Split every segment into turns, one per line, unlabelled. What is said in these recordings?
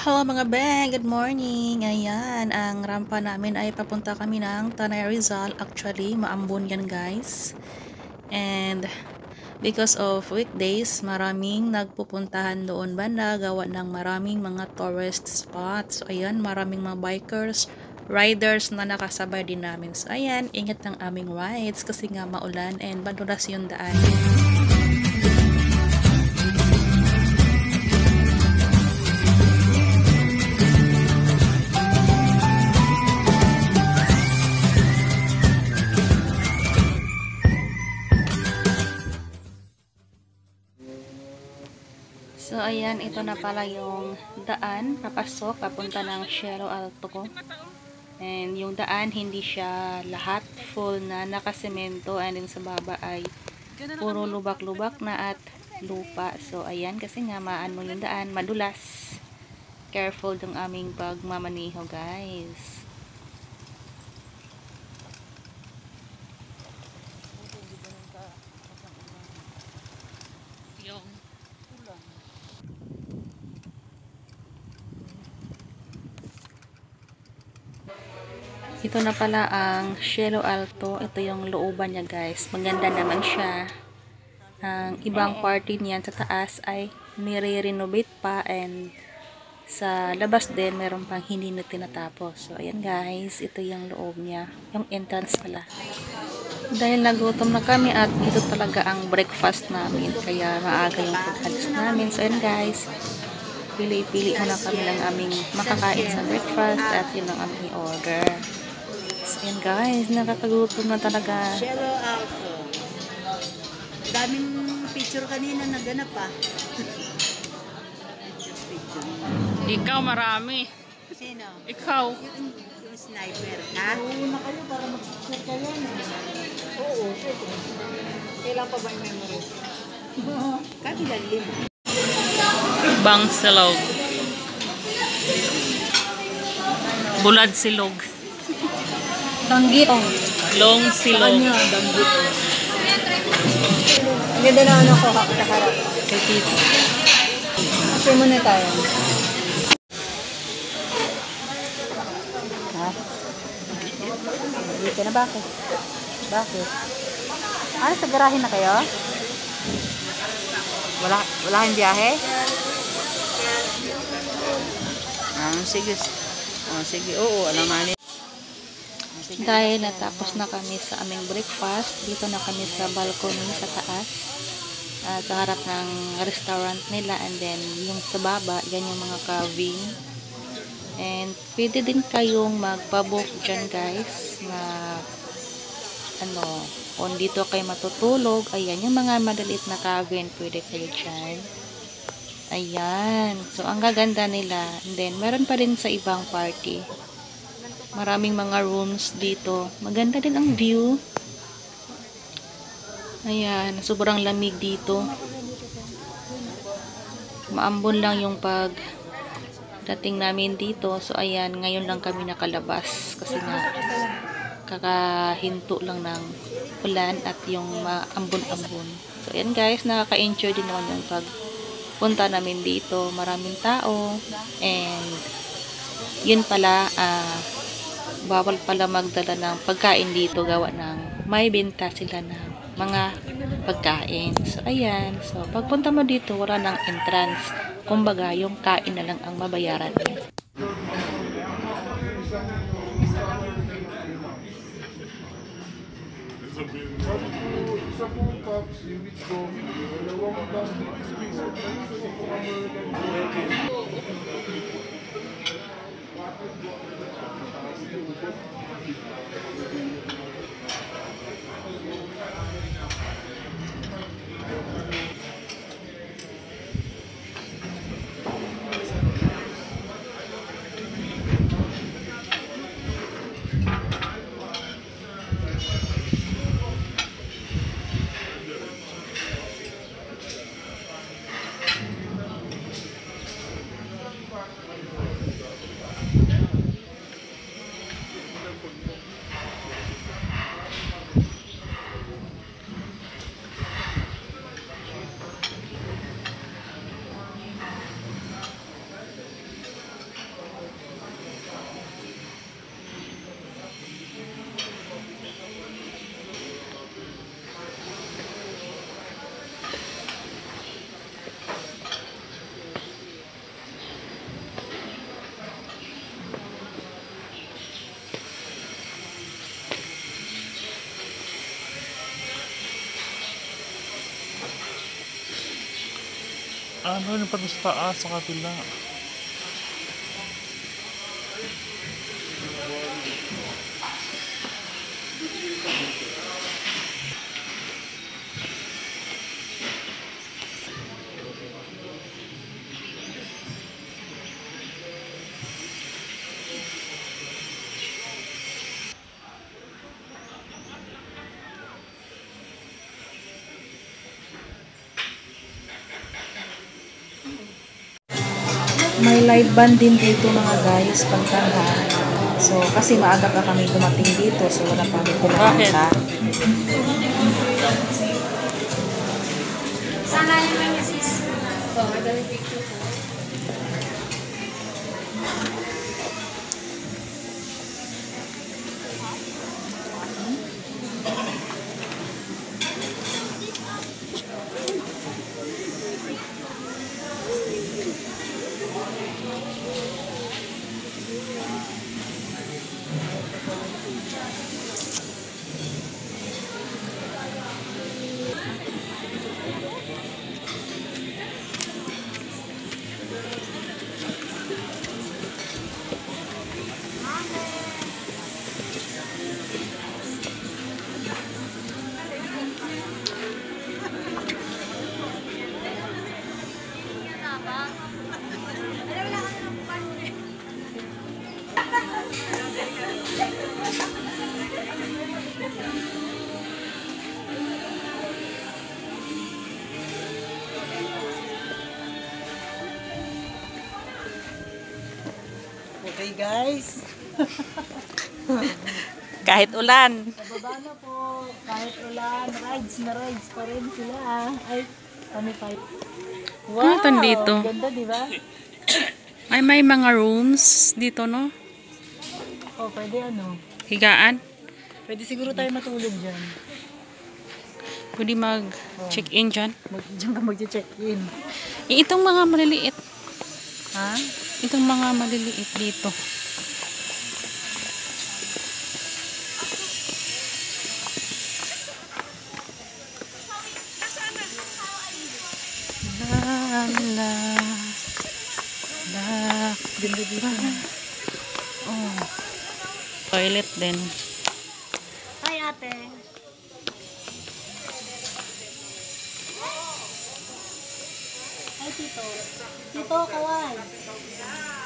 Hello mga beng, good morning. Ayan, ang rampa namin ay papunta kami ng Tanay Rizal. Actually, Maambon yan guys. And because of weekdays, maraming nagpupuntahan doon banda gawa ng maraming mga tourist spots. So ayan, maraming mga bikers, riders na nakasabay din namin. So ayan, ingat ng aming rides kasi nga maulan and madulas yung daan. So ayan, ito na pala yung daan papasok papunta ng Cielo Alto. And yung daan hindi siya lahat full na nakasemento, and din sa baba ay puro lubak-lubak na at lupa. So ayan, kasi nga maano yung daan, madulas. Careful ng aming pagmamaneho guys. Ito na pala ang Cielo Alto. Ito yung looban niya guys. Maganda naman siya. Ang ibang party niyan sa taas ay nire-renovate pa, and sa labas din meron pang hindi na tinatapos. So ayan guys, ito yung loob niya. Yung entrance pala. Dahil nagutom na kami at ito talaga ang breakfast namin. Kaya maaga yung pag-alis namin. So ayan guys, pili-pili na kami ng aming makakain sa breakfast at yun ang aming order. So ayan guys, nakakagutom na talaga.
Cielo Alto. Daming picture kanina naganap ah. Picture.
Ikaw marami.
Sino?
Ikaw.
Yung sniper, ha? Oo, na kayo para mag-share kayo. Oo, kailan pa ba yung memory? Kabilang 5.
Bang silog. Bulad silog.
Danggit.
Long silog.
Danggit. Ang ganda na ano ko, kaharap.
Kay Tito.
Kasi muna tayo. Ha? Dito na bakit? Bakit? Ano, sa garahe na kayo? Wala kang biyahe? Sige. Sige. Oo, alamanin.
Dahil natapos na kami sa aming breakfast, dito na kami sa balcony sa taas. Sa harap ng restaurant nila, and then yung sa baba, yan yung mga carving. And pwede din kayong magpabook dyan guys na kung dito kayo matutulog, ayan yung mga madalit na cabin, pwede kayo dyan. Ayan, so ang gaganda nila. And then meron pa rin sa ibang party, maraming mga rooms dito, maganda din ang view. Ayan, sobrang lamig dito. Maambon lang yung pag dating namin dito. So ayan, ngayon lang kami nakalabas kasi nga kakahinto lang ng ulan at yung maambon-ambon. So ayan guys, nakaka-enjoy din naman yung pagpunta namin dito. Maraming tao, and yun pala, bawal pala magdala ng pagkain dito gawa ng may benta sila ng mga pagkain. So ayan, so pagpunta mo dito wala nang entrance, kumbaga yung kain na lang ang mabayaran mo.
Ano, yung pa sa taas, sa kapila.
May live band din dito mga guys, pagtanghal. So, kasi maaga pa kami dumating dito, so wala pa kami kumanta.
Sana naman yung sis. Magaling picture ko.
Okay guys,
Kahit ulan.
pababa na po. Kahit ulan, rides na rides pa rin sila. Ay, kami pa. Wow,
Ano to dito?
ganda diba?
Ay, may mga rooms dito, no?
Oh, pwede ano.
Higaan.
Pwede siguro tayo matulog dyan.
Pwede mag-check-in dyan.
Diyan ka mag-check-in.
Itong mga maliliit.
Ha?
Itong mga maliliit dito. La, la, la.
Ganda dito.
Oh. Toilet din.
Hi ate. Hi tito. Tito, kaway.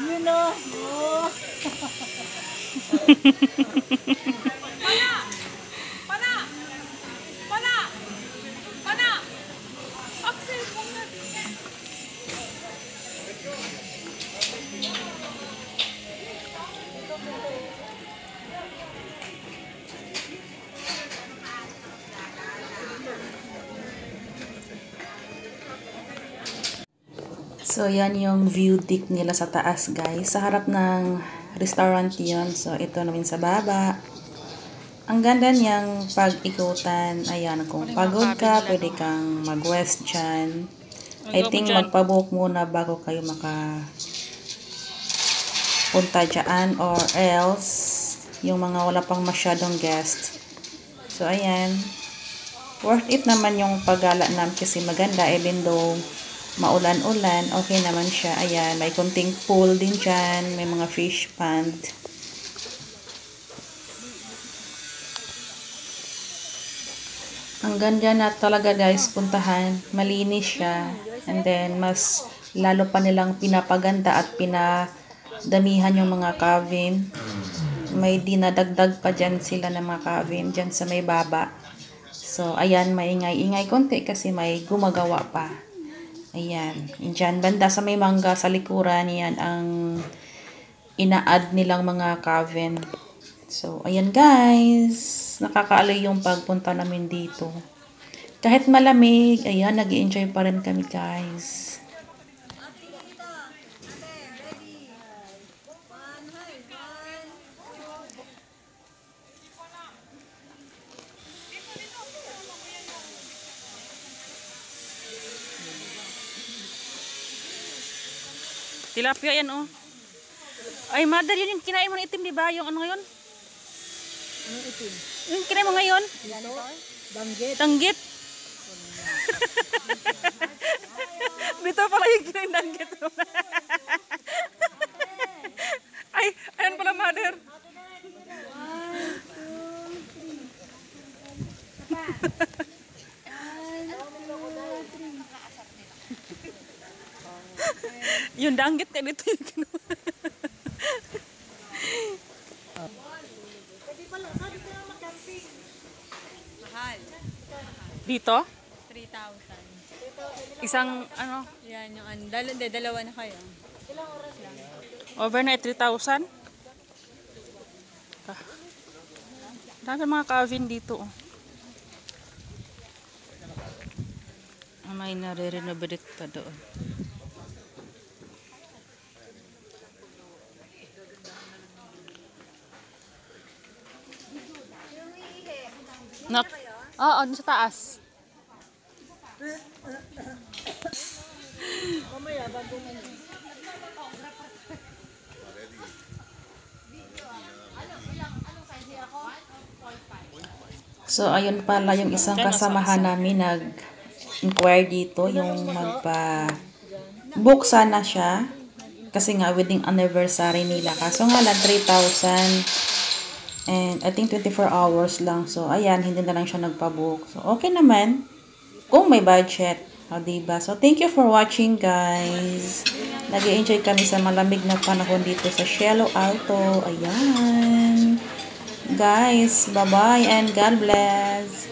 Yun o. Oh.
So, yan yung view deck nila sa taas, guys. Sa harap ng restaurant yun. So, ito namin sa baba. Ang ganda niyang pag-ikutan. Ayan, kung pagod ka, pwede kang mag-west dyan. I think magpabook muna bago kayo punta dyan, or else yung mga wala pang masyadong guest. So, ayan. Worth it naman yung paggala namin kasi maganda, even though maulan-ulan, okay naman siya. Ayan, may kunting pool din dyan. May mga fish pond. Ang ganda na talaga guys, puntahan. Malinis siya. And then, mas lalo pa nilang pinapaganda at pinadamihan yung mga cabin. May dinadagdag pa dyan sila ng mga cabin dyan sa may baba. So, ayan, maingay-ingay konti kasi may gumagawa pa. Ayan. Diyan, banda sa may mangga, sa likuran, yan ang ina-add nilang mga cabin. So, ayan guys. Nakakaaloy yung pagpunta namin dito. Kahit malamig, ayan, nag-i-enjoy pa rin kami guys. Tilapia yan, oh. Ay, mother, yun yung kinain mo na itim, di ba? Yung ano ngayon?
Anong itim?
Yung kinain mo ngayon?
Ano? Banggit.
Tanggit. Bito pala yung Kinagdanggit mo. Ay, ayan pala, mother. Yung danggit ka dito yung kinuha.
Mahal.
Dito?
3,000.
Isang, ano,
Yan yung ano. Dalawa na kayo.
overnight 3,000? Ah. Dami mga Calvin dito. Oh. May nare-renovate pa doon. Nak. Oo, sa taas. So, ayun pala yung isang kasamahan namin nag-inquire dito, yung magpa-book sana siya. Kasi nga, wedding anniversary nila. Kaso nga lang, 3,000. And I think 24 hours lang. So, ayan, hindi na lang siya nagpa-book. So, okay naman. Kung may budget. O, diba? So, thank you for watching, guys. Nag-enjoy kami sa malamig na panahon dito sa Cielo Alto. Ayan. Guys, bye-bye and God bless.